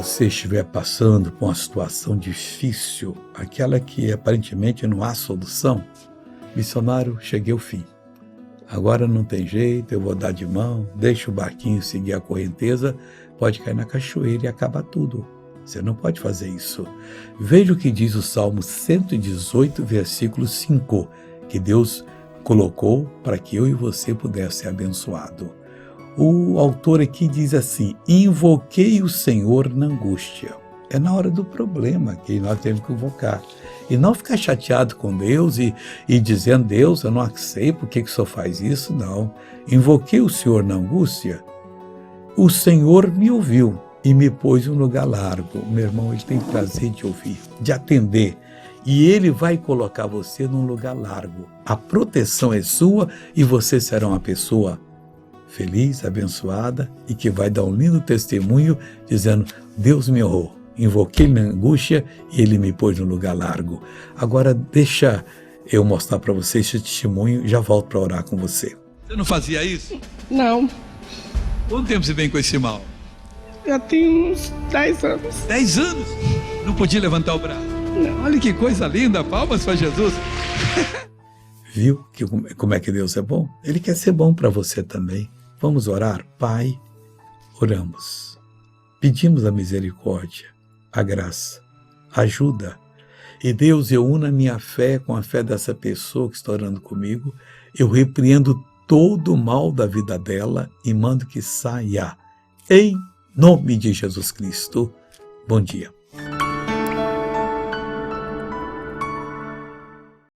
você estiver passando por uma situação difícil, aquela que aparentemente não há solução, missionário, cheguei ao fim. Agora não tem jeito, eu vou dar de mão, deixa o barquinho seguir a correnteza, pode cair na cachoeira e acabar tudo. Você não pode fazer isso. Veja o que diz o Salmo 118, versículo 5, que Deus colocou para que eu e você pudesse ser abençoado. O autor aqui diz assim: invoquei o Senhor na angústia. É na hora do problema que nós temos que invocar. E não ficar chateado com Deus e dizendo: Deus, eu não sei por que o Senhor faz isso. Não. Invoquei o Senhor na angústia. O Senhor me ouviu e me pôs em um lugar largo. Meu irmão, Ele tem prazer de ouvir, de atender. E Ele vai colocar você num lugar largo. A proteção é sua e você será uma pessoa feliz, abençoada e que vai dar um lindo testemunho dizendo: Deus me honrou, invoquei na angústia e Ele me pôs no lugar largo. Agora deixa eu mostrar para você esse testemunho e já volto para orar com você. Você não fazia isso? Não, Quanto tempo você vem com esse mal? já tem uns 10 anos. 10 anos? Não podia levantar o braço? Não. Olha que coisa linda, palmas para Jesus. Viu como é que Deus é bom? Ele quer ser bom para você também. Vamos orar? Pai, oramos. Pedimos a misericórdia, a graça, a ajuda. E Deus, eu uno a minha fé com a fé dessa pessoa que está orando comigo. Eu repreendo todo o mal da vida dela e mando que saia. Em nome de Jesus Cristo. Bom dia.